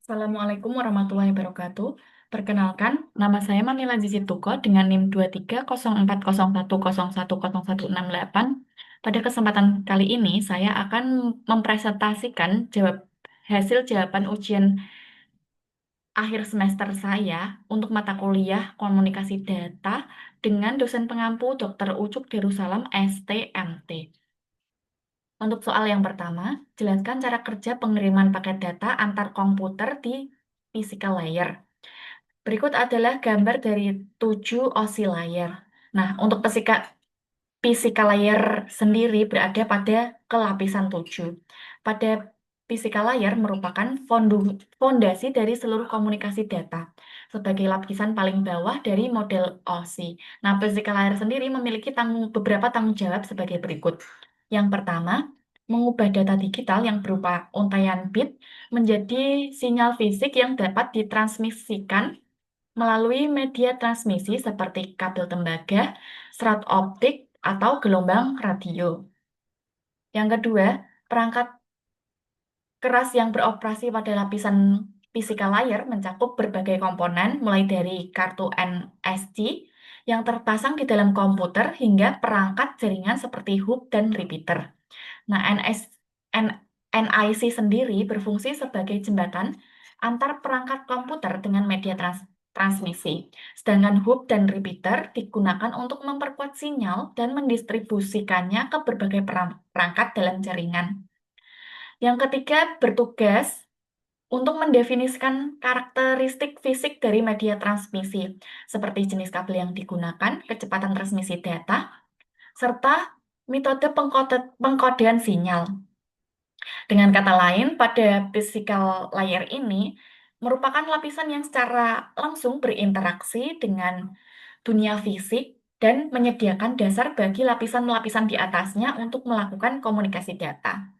Assalamualaikum warahmatullahi wabarakatuh. Perkenalkan, nama saya Manila Jisituko dengan NIM 2301010110168. Pada kesempatan kali ini, saya akan mempresentasikan hasil jawaban ujian akhir semester saya untuk mata kuliah Komunikasi Data dengan dosen pengampu Dr. Ucuk Darussalam STMT. Untuk soal yang pertama, jelaskan cara kerja pengiriman paket data antar komputer di physical layer. Berikut adalah gambar dari 7 osi layar. Nah, untuk physical layer sendiri berada pada kelapisan 7. Pada physical layer merupakan fondasi dari seluruh komunikasi data sebagai lapisan paling bawah dari model OSI. Nah, physical layer sendiri memiliki beberapa tanggung jawab sebagai berikut. Yang pertama, mengubah data digital yang berupa untaian bit menjadi sinyal fisik yang dapat ditransmisikan melalui media transmisi seperti kabel tembaga, serat optik, atau gelombang radio. Yang kedua, perangkat keras yang beroperasi pada lapisan physical layer mencakup berbagai komponen, mulai dari kartu NSC yang terpasang di dalam komputer hingga perangkat jaringan seperti hub dan repeater. Nah, N- NIC sendiri berfungsi sebagai jembatan antar perangkat komputer dengan media transmisi. Sedangkan hub dan repeater digunakan untuk memperkuat sinyal dan mendistribusikannya ke berbagai perangkat dalam jaringan. Yang ketiga, bertugas untuk mendefinisikan karakteristik fisik dari media transmisi, seperti jenis kabel yang digunakan, kecepatan transmisi data, serta metode pengkodean sinyal. Dengan kata lain, pada physical layer ini merupakan lapisan yang secara langsung berinteraksi dengan dunia fisik dan menyediakan dasar bagi lapisan-lapisan di atasnya untuk melakukan komunikasi data.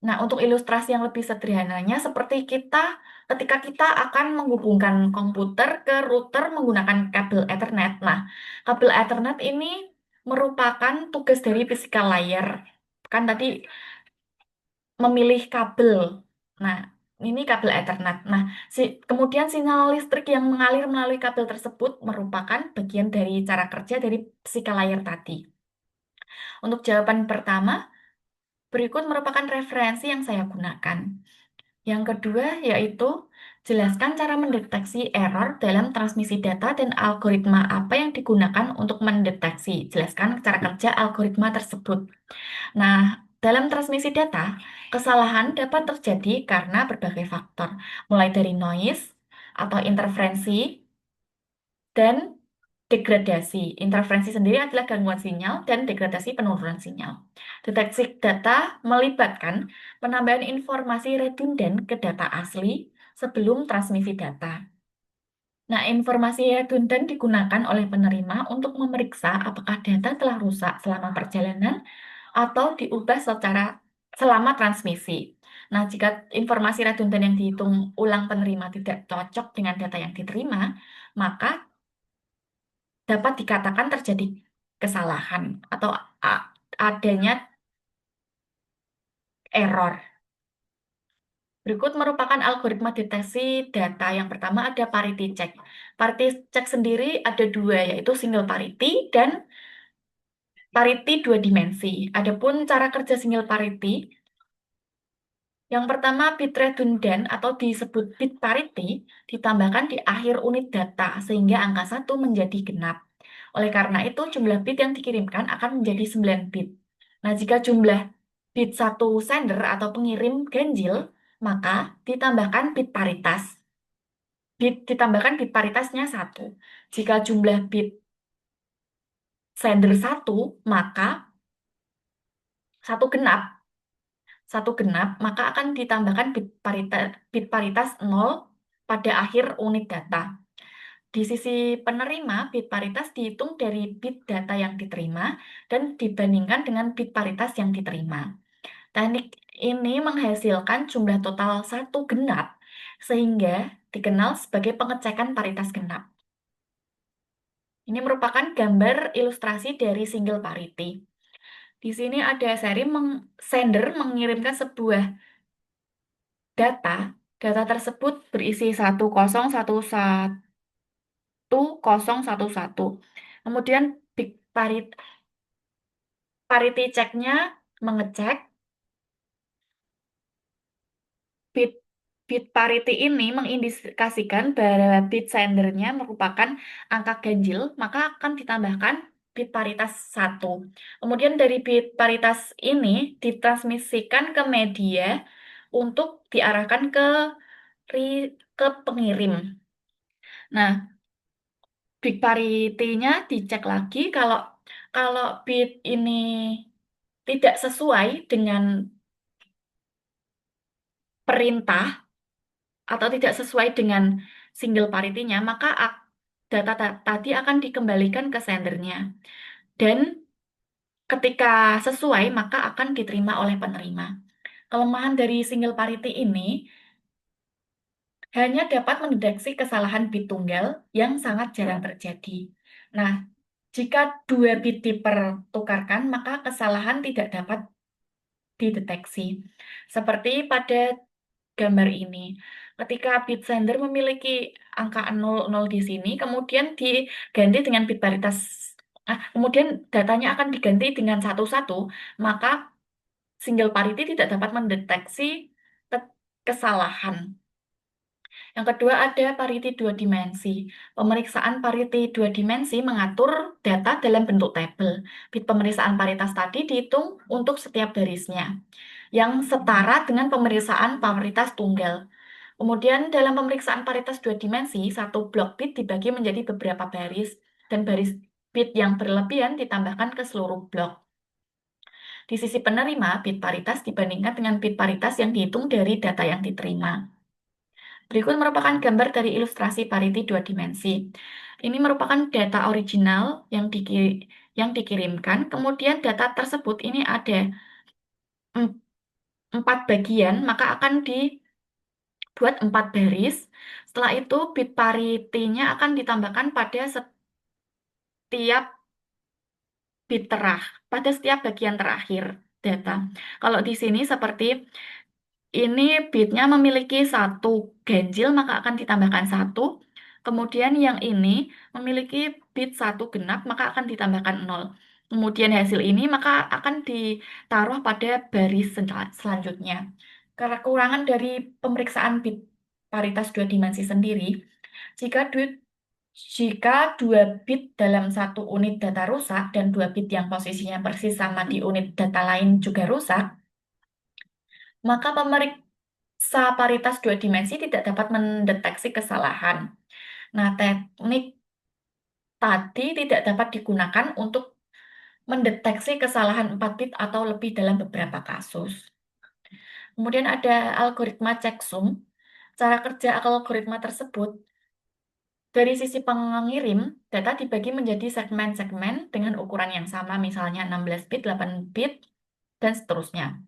Nah, untuk ilustrasi yang lebih sederhananya, seperti ketika kita akan menghubungkan komputer ke router menggunakan kabel Ethernet. Nah, kabel Ethernet ini merupakan tugas dari physical layer. Kan tadi memilih kabel. Nah, ini kabel Ethernet. Nah, kemudian sinyal listrik yang mengalir melalui kabel tersebut merupakan bagian dari cara kerja dari physical layer tadi. Untuk jawaban pertama, berikut merupakan referensi yang saya gunakan. Yang kedua yaitu jelaskan cara mendeteksi error dalam transmisi data dan algoritma apa yang digunakan untuk mendeteksi. Jelaskan cara kerja algoritma tersebut. Nah, dalam transmisi data, kesalahan dapat terjadi karena berbagai faktor, mulai dari noise atau interferensi dan degradasi. Interferensi sendiri adalah gangguan sinyal dan degradasi penurunan sinyal. Deteksi data melibatkan penambahan informasi redundan ke data asli sebelum transmisi data. Nah, informasi redundan digunakan oleh penerima untuk memeriksa apakah data telah rusak selama perjalanan atau diubah selama transmisi. Nah, jika informasi redundan yang dihitung ulang penerima tidak cocok dengan data yang diterima, maka dapat dikatakan terjadi kesalahan atau adanya error. Berikut merupakan algoritma deteksi data. Yang pertama ada parity check. Parity check sendiri ada dua, yaitu single parity dan parity dua dimensi. Adapun cara kerja single parity, yang pertama bit redundan atau disebut bit parity ditambahkan di akhir unit data sehingga angka 1 menjadi genap. Oleh karena itu, jumlah bit yang dikirimkan akan menjadi 9 bit. Nah, jika jumlah bit satu sender atau pengirim ganjil, maka ditambahkan bit paritasnya 1. Jika jumlah bit sender 1, maka satu genap. Satu genap, maka akan ditambahkan bit paritas 0 pada akhir unit data. Di sisi penerima, bit paritas dihitung dari bit data yang diterima dan dibandingkan dengan bit paritas yang diterima. Teknik ini menghasilkan jumlah total satu genap, sehingga dikenal sebagai pengecekan paritas genap. Ini merupakan gambar ilustrasi dari single parity. Di sini ada seri sender mengirimkan sebuah data Data tersebut berisi 1011. Kemudian bit parity check-nya mengecek bit bit parity ini mengindikasikan bahwa bit sendernya merupakan angka ganjil, maka akan ditambahkan bit paritas 1. Kemudian dari bit paritas ini ditransmisikan ke media untuk diarahkan ke pengirim. Nah, bit parity-nya dicek lagi kalau kalau bit ini tidak sesuai dengan perintah atau tidak sesuai dengan single parity-nya, maka data tadi akan dikembalikan ke sendernya. Dan ketika sesuai, maka akan diterima oleh penerima. Kelemahan dari single parity ini hanya dapat mendeteksi kesalahan bit tunggal yang sangat jarang terjadi. Nah, jika dua bit dipertukarkan, maka kesalahan tidak dapat dideteksi. Seperti pada gambar ini. Ketika bit sender memiliki angka 00 di sini, kemudian diganti dengan bit paritas, kemudian datanya akan diganti dengan 11, maka single parity tidak dapat mendeteksi ke- kesalahan. Yang kedua ada parity dua dimensi. Pemeriksaan parity dua dimensi mengatur data dalam bentuk tabel. Bit pemeriksaan paritas tadi dihitung untuk setiap barisnya, yang setara dengan pemeriksaan paritas tunggal. Kemudian dalam pemeriksaan paritas dua dimensi, satu blok bit dibagi menjadi beberapa baris, dan baris bit yang berlebihan ditambahkan ke seluruh blok. Di sisi penerima, bit paritas dibandingkan dengan bit paritas yang dihitung dari data yang diterima. Berikut merupakan gambar dari ilustrasi parity dua dimensi. Ini merupakan data original yang dikirimkan, kemudian data tersebut ini ada 4 bagian, maka akan dibuat 4 baris. Setelah itu, bit parity-nya akan ditambahkan setiap pada setiap bagian terakhir data. Kalau di sini seperti ini bitnya memiliki satu ganjil, maka akan ditambahkan satu. Kemudian yang ini memiliki bit satu genap, maka akan ditambahkan 0. Kemudian hasil ini maka akan ditaruh pada baris selanjutnya. Kekurangan dari pemeriksaan bit paritas dua dimensi sendiri, jika jika dua bit dalam satu unit data rusak dan dua bit yang posisinya persis sama di unit data lain juga rusak, maka pemeriksa paritas dua dimensi tidak dapat mendeteksi kesalahan. Nah, teknik tadi tidak dapat digunakan untuk mendeteksi kesalahan 4 bit atau lebih dalam beberapa kasus. Kemudian ada algoritma checksum. Cara kerja algoritma tersebut, dari sisi pengirim, data dibagi menjadi segmen-segmen dengan ukuran yang sama, misalnya 16 bit, 8 bit, dan seterusnya.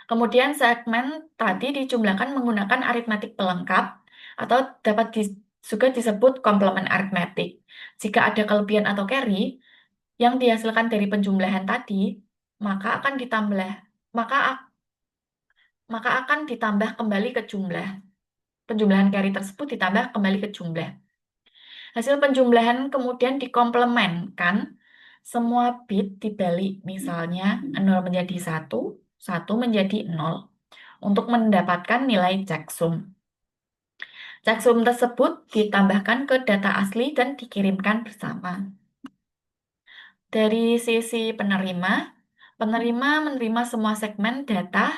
Kemudian segmen tadi dijumlahkan menggunakan aritmetik pelengkap atau dapat juga disebut komplement aritmetik. Jika ada kelebihan atau carry yang dihasilkan dari penjumlahan tadi, maka akan ditambah maka maka akan ditambah kembali ke jumlah. Penjumlahan carry tersebut ditambah kembali ke jumlah. Hasil penjumlahan kemudian dikomplementkan, semua bit dibalik, misalnya 0 menjadi 1, 1 menjadi 0, untuk mendapatkan nilai checksum. Checksum tersebut ditambahkan ke data asli dan dikirimkan bersama. Dari sisi penerima, penerima menerima semua segmen data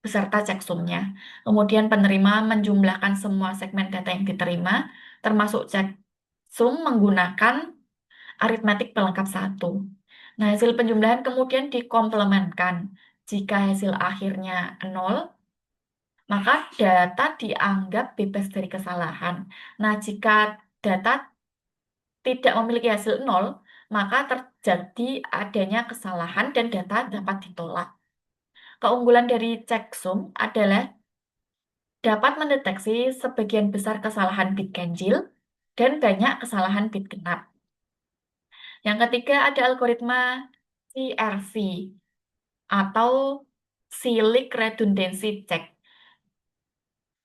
beserta checksumnya. Kemudian penerima menjumlahkan semua segmen data yang diterima, termasuk checksum menggunakan aritmetik pelengkap satu. Nah, hasil penjumlahan kemudian dikomplementkan. Jika hasil akhirnya 0, maka data dianggap bebas dari kesalahan. Nah, jika data tidak memiliki hasil 0, maka terjadi adanya kesalahan dan data dapat ditolak. Keunggulan dari checksum adalah dapat mendeteksi sebagian besar kesalahan bit ganjil dan banyak kesalahan bit genap. Yang ketiga ada algoritma CRC atau Cyclic Redundancy Check.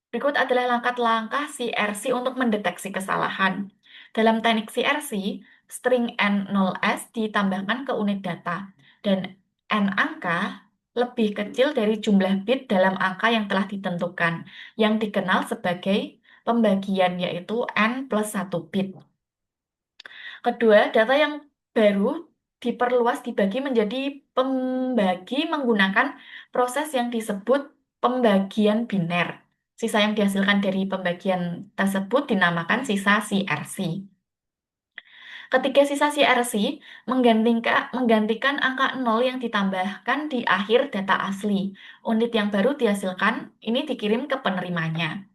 Berikut adalah langkah-langkah CRC untuk mendeteksi kesalahan. Dalam teknik CRC, string N0S ditambahkan ke unit data, dan N angka lebih kecil dari jumlah bit dalam angka yang telah ditentukan, yang dikenal sebagai pembagian, yaitu N plus 1 bit. Kedua, data yang baru diperluas dibagi menjadi pembagi menggunakan proses yang disebut pembagian biner. Sisa yang dihasilkan dari pembagian tersebut dinamakan sisa CRC. Ketiga, sisa CRC menggantikan angka 0 yang ditambahkan di akhir data asli. Unit yang baru dihasilkan ini dikirim ke penerimanya.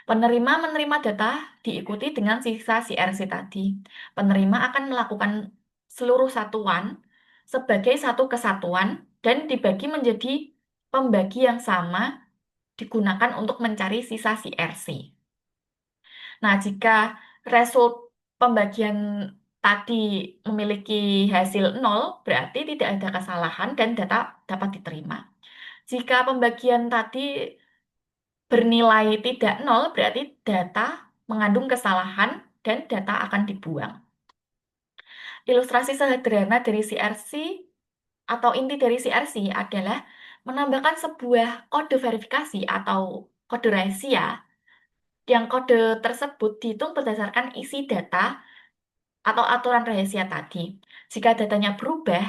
Penerima menerima data diikuti dengan sisa CRC tadi. Penerima akan melakukan seluruh satuan sebagai satu kesatuan dan dibagi menjadi pembagi yang sama digunakan untuk mencari sisa CRC. Nah, jika result pembagian tadi memiliki hasil 0, berarti tidak ada kesalahan dan data dapat diterima. Jika pembagian tadi bernilai tidak 0, berarti data mengandung kesalahan dan data akan dibuang. Ilustrasi sederhana dari CRC atau inti dari CRC adalah menambahkan sebuah kode verifikasi atau kode rahasia yang kode tersebut dihitung berdasarkan isi data atau aturan rahasia tadi. Jika datanya berubah,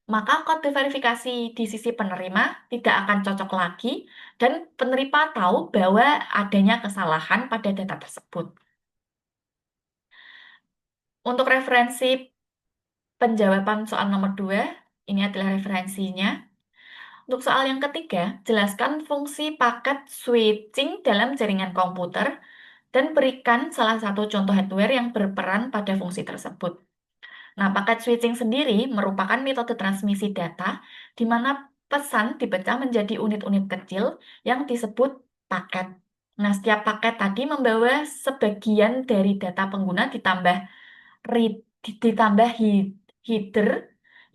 maka kode verifikasi di sisi penerima tidak akan cocok lagi dan penerima tahu bahwa adanya kesalahan pada data tersebut. Untuk referensi penjawaban soal nomor 2, ini adalah referensinya. Untuk soal yang ketiga, jelaskan fungsi paket switching dalam jaringan komputer dan berikan salah satu contoh hardware yang berperan pada fungsi tersebut. Nah, paket switching sendiri merupakan metode transmisi data di mana pesan dipecah menjadi unit-unit kecil yang disebut paket. Nah, setiap paket tadi membawa sebagian dari data pengguna ditambah header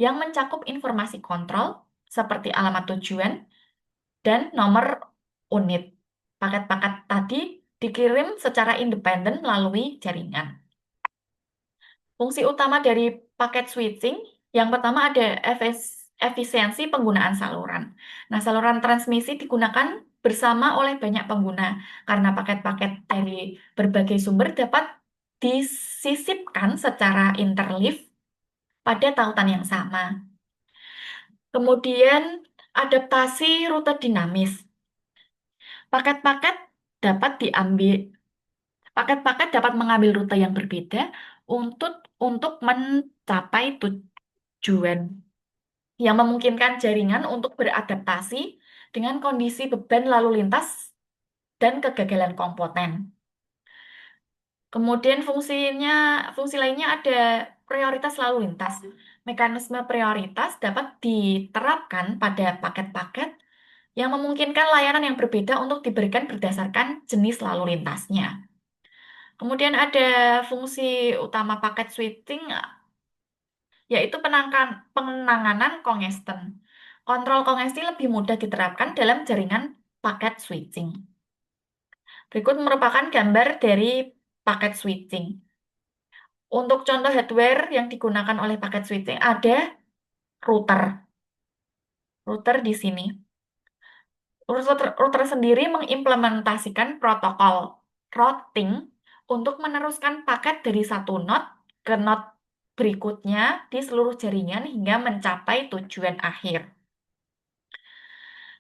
yang mencakup informasi kontrol seperti alamat tujuan dan nomor unit. Paket-paket tadi dikirim secara independen melalui jaringan. Fungsi utama dari paket switching, yang pertama ada efisiensi penggunaan saluran. Nah, saluran transmisi digunakan bersama oleh banyak pengguna karena paket-paket dari berbagai sumber dapat disisipkan secara interleaf pada tautan yang sama. Kemudian, adaptasi rute dinamis. Paket-paket dapat diambil Paket-paket dapat mengambil rute yang berbeda untuk mencapai tujuan, yang memungkinkan jaringan untuk beradaptasi dengan kondisi beban lalu lintas dan kegagalan komponen. Kemudian fungsi lainnya ada prioritas lalu lintas. Mekanisme prioritas dapat diterapkan pada paket-paket yang memungkinkan layanan yang berbeda untuk diberikan berdasarkan jenis lalu lintasnya. Kemudian ada fungsi utama paket switching, yaitu penanganan kongesten. Kontrol kongesti lebih mudah diterapkan dalam jaringan paket switching. Berikut merupakan gambar dari paket switching. Untuk contoh hardware yang digunakan oleh paket switching ada router. Router di sini. Router sendiri mengimplementasikan protokol routing untuk meneruskan paket dari satu node ke node berikutnya di seluruh jaringan hingga mencapai tujuan akhir.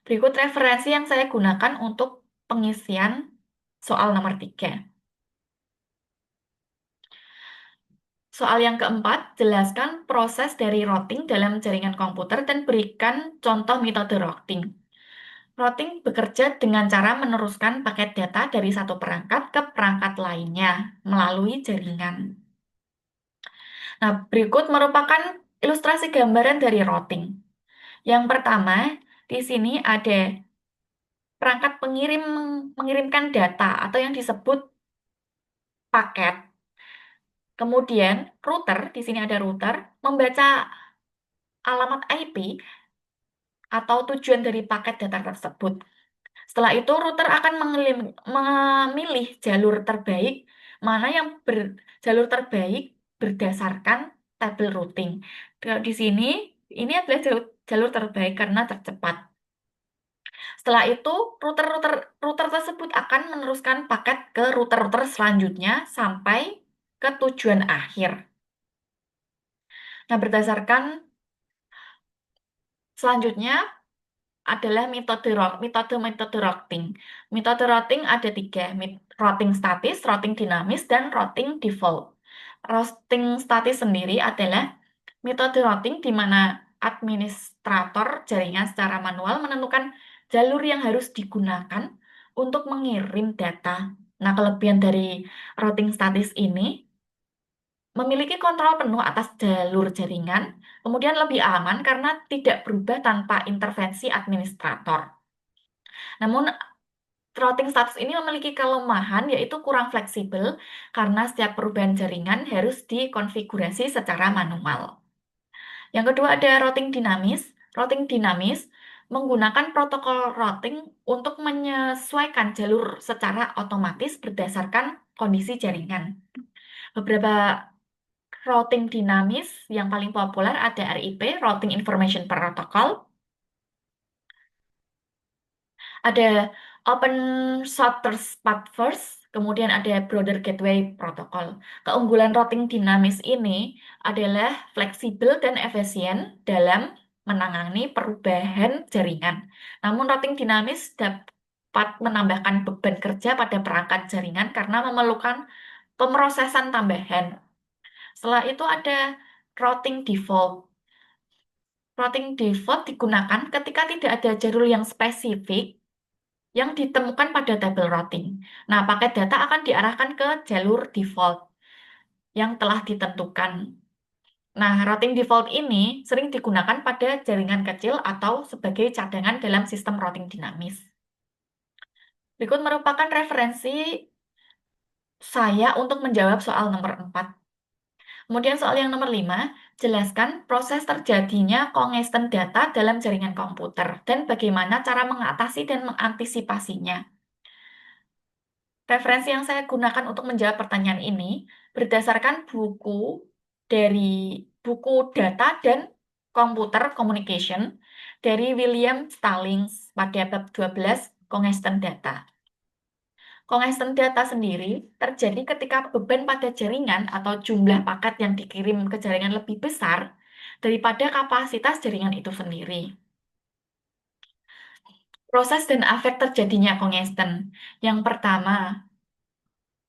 Berikut referensi yang saya gunakan untuk pengisian soal nomor 3. Soal yang keempat, jelaskan proses dari routing dalam jaringan komputer dan berikan contoh metode routing. Routing bekerja dengan cara meneruskan paket data dari satu perangkat ke perangkat lainnya melalui jaringan. Nah, berikut merupakan ilustrasi gambaran dari routing. Yang pertama, di sini ada perangkat pengirim mengirimkan data atau yang disebut paket. Kemudian router, di sini ada router, membaca alamat IP atau tujuan dari paket data tersebut. Setelah itu, router akan memilih jalur terbaik, mana yang jalur terbaik berdasarkan tabel routing. Kalau di sini, ini adalah jalur terbaik karena tercepat. Setelah itu, router tersebut akan meneruskan paket ke router-router selanjutnya sampai ke tujuan akhir. Nah, berdasarkan selanjutnya adalah metode routing. Metode routing ada tiga, routing statis, routing dinamis, dan routing default. Routing statis sendiri adalah metode routing di mana administrator jaringan secara manual menentukan jalur yang harus digunakan untuk mengirim data. Nah, kelebihan dari routing statis ini memiliki kontrol penuh atas jalur jaringan, kemudian lebih aman karena tidak berubah tanpa intervensi administrator. Namun, routing status ini memiliki kelemahan yaitu kurang fleksibel karena setiap perubahan jaringan harus dikonfigurasi secara manual. Yang kedua ada routing dinamis. Routing dinamis menggunakan protokol routing untuk menyesuaikan jalur secara otomatis berdasarkan kondisi jaringan. Beberapa routing dinamis yang paling populer ada RIP, Routing Information Protocol, ada Open Shortest Path First, kemudian ada Broader Gateway Protocol. Keunggulan routing dinamis ini adalah fleksibel dan efisien dalam menangani perubahan jaringan. Namun routing dinamis dapat menambahkan beban kerja pada perangkat jaringan karena memerlukan pemrosesan tambahan. Setelah itu ada routing default. Routing default digunakan ketika tidak ada jalur yang spesifik yang ditemukan pada tabel routing. Nah, paket data akan diarahkan ke jalur default yang telah ditentukan. Nah, routing default ini sering digunakan pada jaringan kecil atau sebagai cadangan dalam sistem routing dinamis. Berikut merupakan referensi saya untuk menjawab soal nomor 4. Kemudian soal yang nomor 5, jelaskan proses terjadinya congestion data dalam jaringan komputer dan bagaimana cara mengatasi dan mengantisipasinya. Referensi yang saya gunakan untuk menjawab pertanyaan ini berdasarkan dari buku Data dan Computer Communication dari William Stallings pada bab 12 Congestion Data. Congestion data sendiri terjadi ketika beban pada jaringan atau jumlah paket yang dikirim ke jaringan lebih besar daripada kapasitas jaringan itu sendiri. Proses dan efek terjadinya congestion. Yang pertama,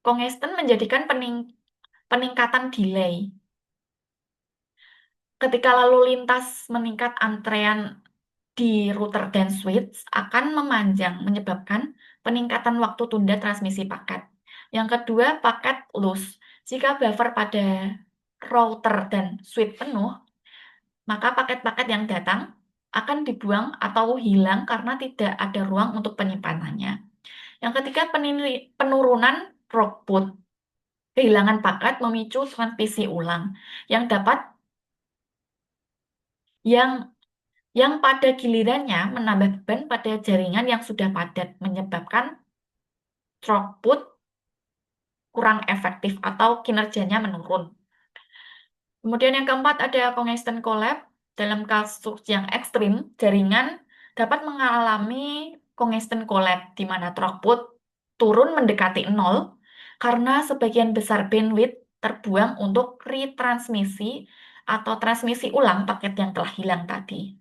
congestion menjadikan peningkatan delay. Ketika lalu lintas meningkat, antrean di router dan switch akan memanjang, menyebabkan peningkatan waktu tunda transmisi paket. Yang kedua, paket loss. Jika buffer pada router dan switch penuh, maka paket-paket yang datang akan dibuang atau hilang karena tidak ada ruang untuk penyimpanannya. Yang ketiga, penurunan throughput. Kehilangan paket memicu transmisi ulang yang dapat yang yang pada gilirannya menambah beban pada jaringan yang sudah padat, menyebabkan throughput kurang efektif atau kinerjanya menurun. Kemudian yang keempat ada congestion collapse. Dalam kasus yang ekstrim, jaringan dapat mengalami congestion collapse, di mana throughput turun mendekati nol karena sebagian besar bandwidth terbuang untuk retransmisi atau transmisi ulang paket yang telah hilang tadi.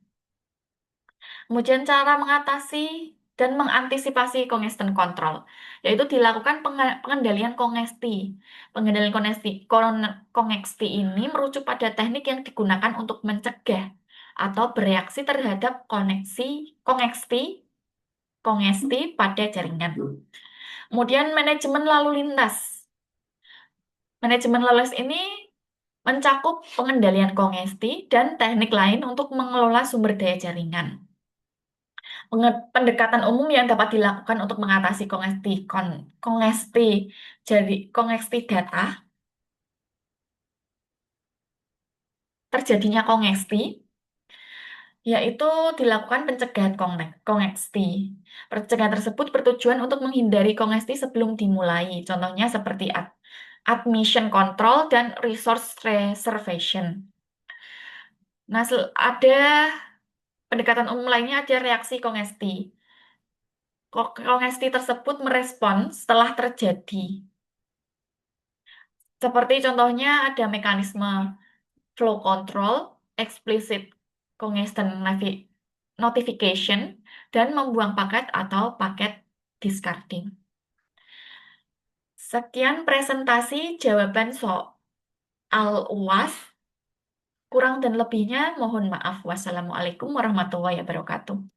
Kemudian cara mengatasi dan mengantisipasi congestion control, yaitu dilakukan pengendalian kongesti. Pengendalian kongesti ini merujuk pada teknik yang digunakan untuk mencegah atau bereaksi terhadap kongesti pada jaringan. Kemudian manajemen lalu lintas. Manajemen lalu lintas ini mencakup pengendalian kongesti dan teknik lain untuk mengelola sumber daya jaringan. Pendekatan umum yang dapat dilakukan untuk mengatasi kongesti data, terjadinya kongesti, yaitu dilakukan pencegahan kongesti. Pencegahan tersebut bertujuan untuk menghindari kongesti sebelum dimulai, contohnya seperti admission control dan resource reservation. Nah, ada pendekatan umum lainnya, ada reaksi kongesti. Kongesti tersebut merespon setelah terjadi. Seperti contohnya ada mekanisme flow control, explicit congestion notification, dan membuang paket atau paket discarding. Sekian presentasi jawaban soal UAS. Kurang dan lebihnya mohon maaf. Wassalamualaikum warahmatullahi wabarakatuh.